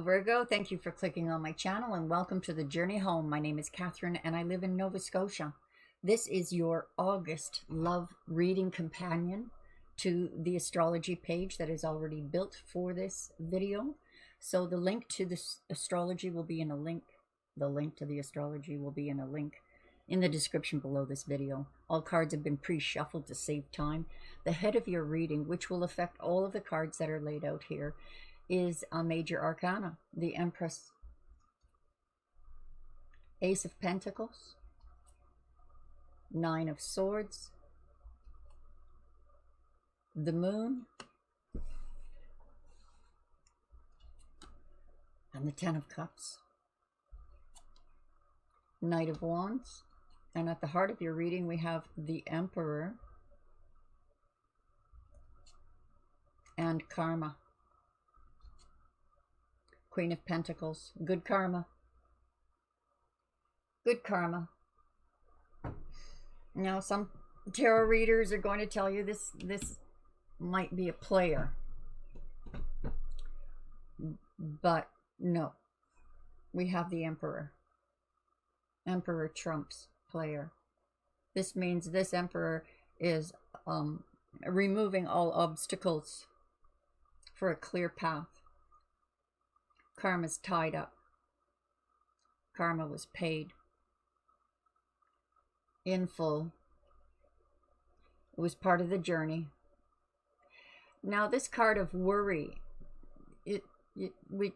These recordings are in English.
Virgo, thank you for clicking on my channel and welcome to the journey home. My name is Catherine and I live in Nova Scotia. This is your August love reading companion to the astrology page that is already built for this video. So the link to this astrology will be in a link. The link to the astrology will be in a link in the description below this video. All cards have been pre-shuffled to save time. The head of your reading, which will affect all of the cards that are laid out here, is a major arcana, the Empress, Ace of Pentacles, Nine of Swords, the Moon, and the Ten of Cups, Knight of Wands, and at the heart of your reading we have the Emperor and Karma. Queen of Pentacles, good karma. Good karma. Now, some tarot readers are going to tell you this might be a player. But no. We have the Emperor. Emperor trumps player. This means this Emperor is removing all obstacles for a clear path. Karma's tied up. Karma was paid in full. It was part of the journey. Now this card of worry, we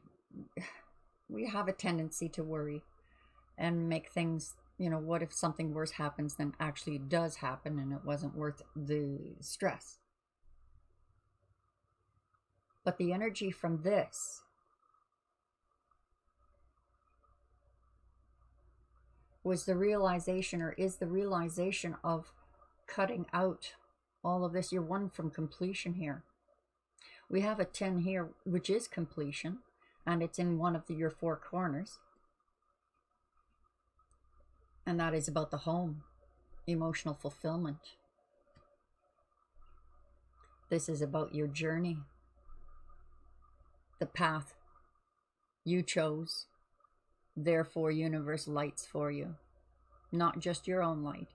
have a tendency to worry and make things, you know, what if something worse happens than actually does happen and it wasn't worth the stress. But the energy from this was the realization, or is the realization, of cutting out all of this. You're one from completion here. We have a 10 here, which is completion, and it's in one of your four corners. And that is about the home, emotional fulfillment. This is about your journey, the path you chose. Therefore, universe lights for you, not just your own light,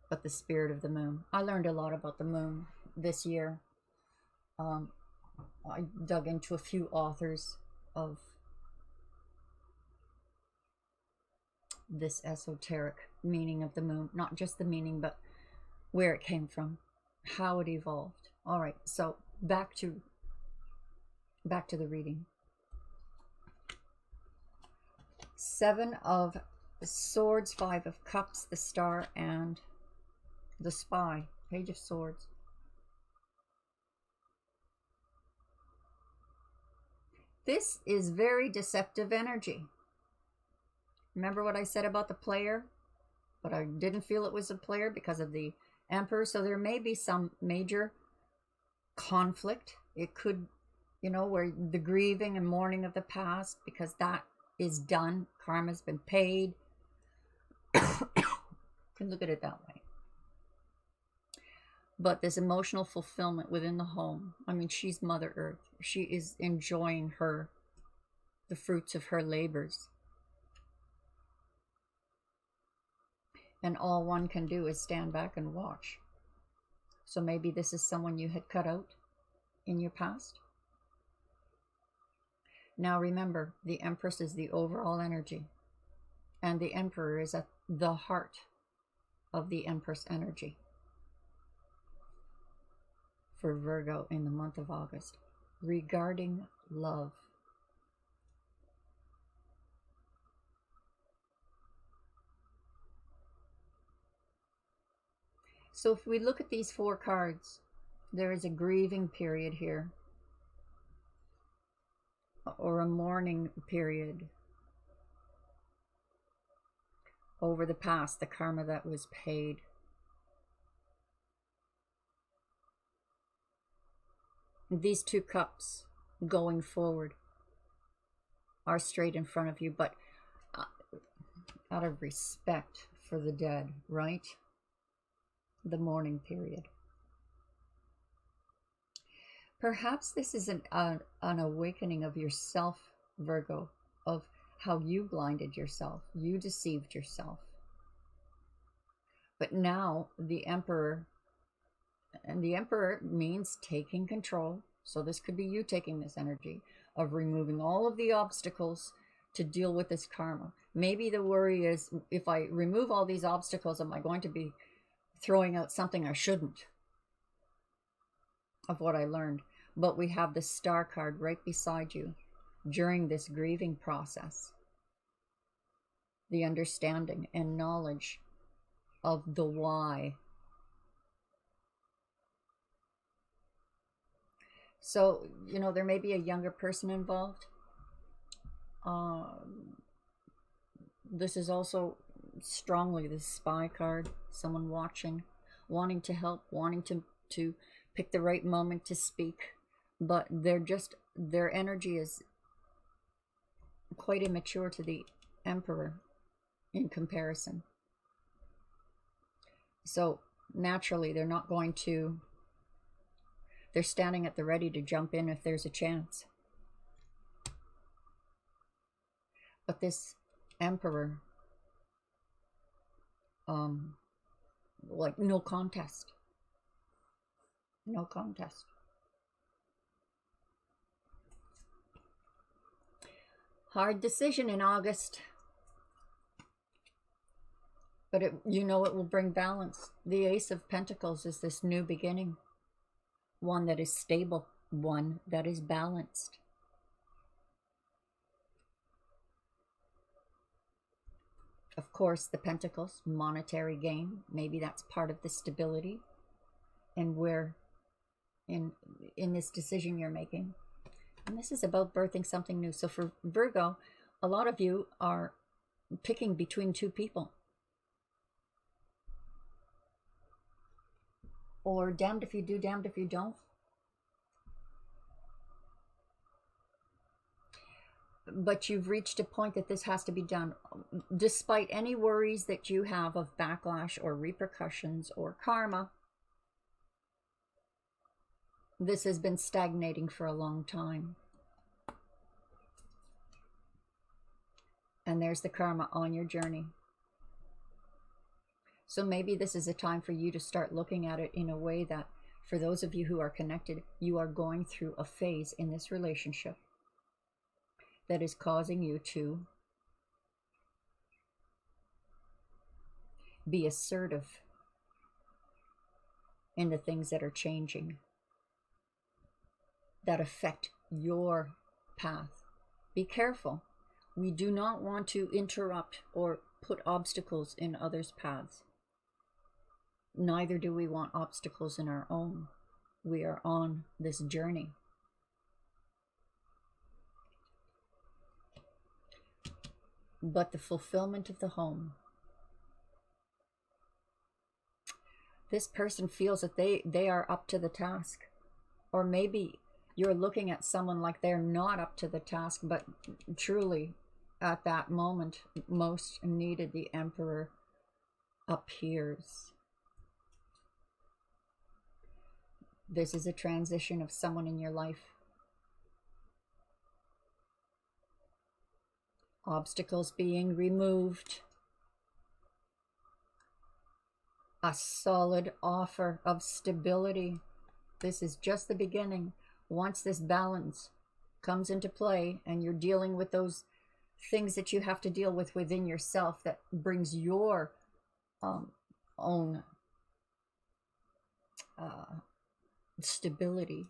but the spirit of the moon. I learned a lot about the moon this year. I dug into a few authors of this esoteric meaning of the moon, not just the meaning, but where it came from, how it evolved. All right, so back to the reading. Seven of Swords, Five of Cups, the Star, and the Spy. Page of Swords. This is very deceptive energy. Remember what I said about the player? But I didn't feel it was a player because of the Emperor. So there may be some major conflict. It could, you know, where the grieving and mourning of the past, because that is done. Karma's been paid. Can look at it that way. But this emotional fulfillment within the home. I mean, she's Mother Earth. She is enjoying the fruits of her labors. And all one can do is stand back and watch. So maybe this is someone you had cut out in your past. Now remember, the Empress is the overall energy, and the Emperor is at the heart of the Empress energy for Virgo in the month of August, regarding love. So if we look at these four cards, there is a grieving period here, or a mourning period over the past, the karma that was paid. These two cups going forward are straight in front of you, but out of respect for the dead, right? The mourning period. Perhaps this is an awakening of yourself, Virgo, of how you blinded yourself, you deceived yourself. But now the Emperor, and the Emperor means taking control. So this could be you taking this energy of removing all of the obstacles to deal with this karma. Maybe the worry is, if I remove all these obstacles, am I going to be throwing out something I shouldn't of what I learned? But we have the Star card right beside you during this grieving process. The understanding and knowledge of the why. So, you know, there may be a younger person involved. This is also strongly the Spy card. Someone watching, wanting to help, wanting to pick the right moment to speak. But their energy is quite immature to the Emperor in comparison. So naturally, they're not going to, they're standing at the ready to jump in if there's a chance. But this Emperor, like no contest. No contest. Hard decision in August. But you know it will bring balance. The Ace of Pentacles is this new beginning. One that is stable. One that is balanced. Of course, the Pentacles, monetary gain. Maybe that's part of the stability. And where in this decision you're making. And this is about birthing something new. So for Virgo, a lot of you are picking between two people. Or damned if you do, damned if you don't. But you've reached a point that this has to be done. Despite any worries that you have of backlash or repercussions or karma, this has been stagnating for a long time. And there's the karma on your journey. So maybe this is a time for you to start looking at it in a way that, for those of you who are connected, you are going through a phase in this relationship that is causing you to be assertive in the things that are changing, that affect your path. Be careful. We do not want to interrupt or put obstacles in others' paths. Neither do we want obstacles in our own. We are on this journey. But the fulfillment of the home. This person feels that they are up to the task. Or maybe you're looking at someone like they're not up to the task, but truly at that moment most needed, the Emperor appears. This is a transition of someone in your life. Obstacles being removed. A solid offer of stability. This is just the beginning. Once this balance comes into play and you're dealing with those things that you have to deal with within yourself that brings your own stability.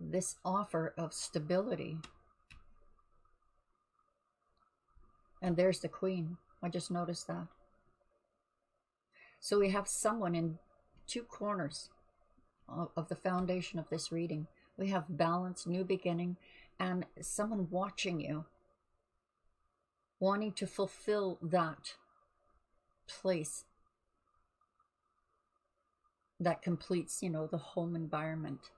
This offer of stability. And there's the Queen. I just noticed that. So we have someone in two corners of the foundation of this reading. We have balance, new beginning, and someone watching you, wanting to fulfill that place that completes, you know, the home environment.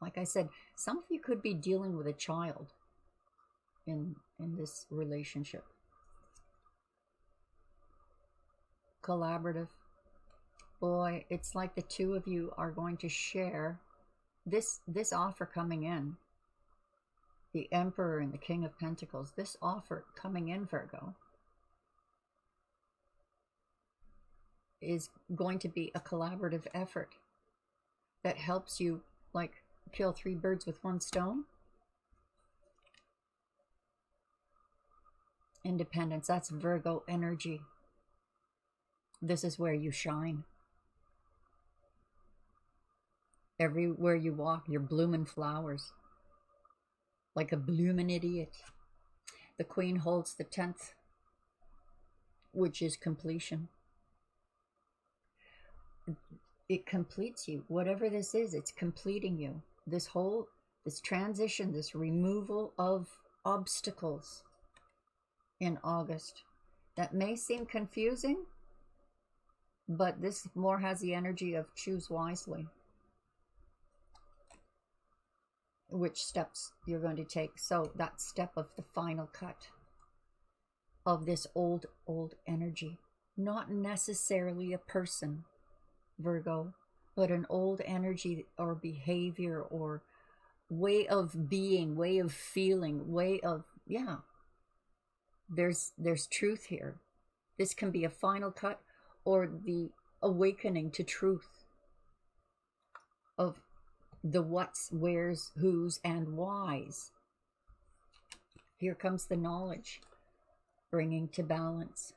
Like I said, some of you could be dealing with a child in this relationship. Collaborative, boy, it's like the two of you are going to share this offer coming in. The Emperor and the King of Pentacles. This offer coming in, Virgo, is going to be a collaborative effort that helps you, like, kill 3 birds with 1 stone. Independence, that's Virgo energy. This is where you shine. Everywhere you walk, you're blooming flowers. Like a blooming idiot. The Queen holds the 10th, which is completion. It completes you. Whatever this is, it's completing you. This transition, this removal of obstacles in August. That may seem confusing, but this more has the energy of choose wisely. Which steps you're going to take. So that step of the final cut of this old energy. Not necessarily a person, Virgo, but an old energy or behavior or way of being, way of feeling, way of, yeah. There's truth here. This can be a final cut or the awakening to truth of the what's, where's, who's, and why's. Here comes the knowledge, bringing to balance.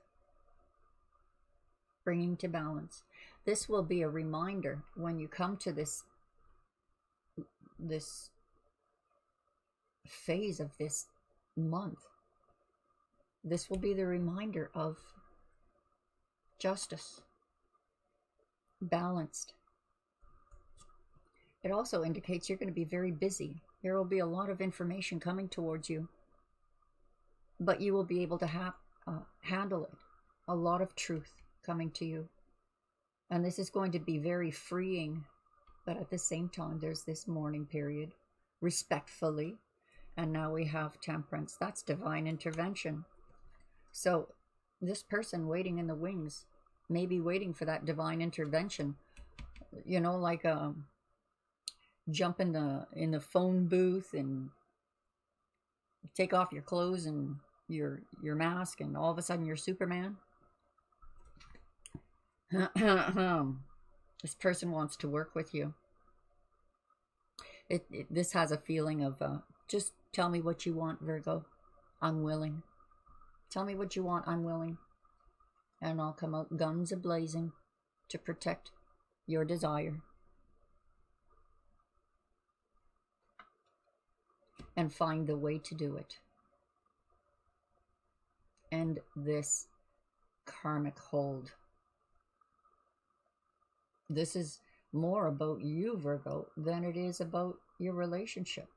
Bringing to balance. This will be a reminder when you come to this phase of this month. This will be the reminder of justice, balanced. It also indicates you're going to be very busy. There will be a lot of information coming towards you, but you will be able to handle it. A lot of truth coming to you. And this is going to be very freeing, but at the same time, there's this mourning period, respectfully. And now we have Temperance. That's divine intervention. So this person waiting in the wings may be waiting for that divine intervention. You know, like jump in the phone booth and take off your clothes and your mask, and all of a sudden you're Superman. This person wants to work with you. This has a feeling of just tell me what you want, Virgo. I'm willing. Tell me what you want. I'm willing. And I'll come out guns a-blazing to protect your desire. And find the way to do it. End this karmic hold. This is more about you, Virgo, than it is about your relationship.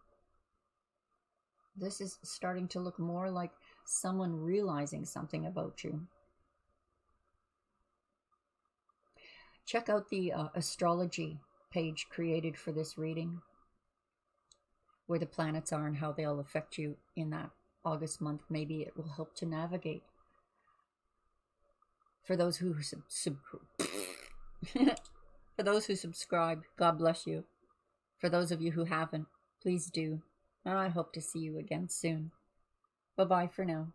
This is starting to look more like someone realizing something about you. Check out the astrology page created for this reading, where the planets are and how they'll affect you in that August month. Maybe it will help to navigate. For those who for those who subscribe, God bless you. For those of you who haven't, please do. And I hope to see you again soon. Bye-bye for now.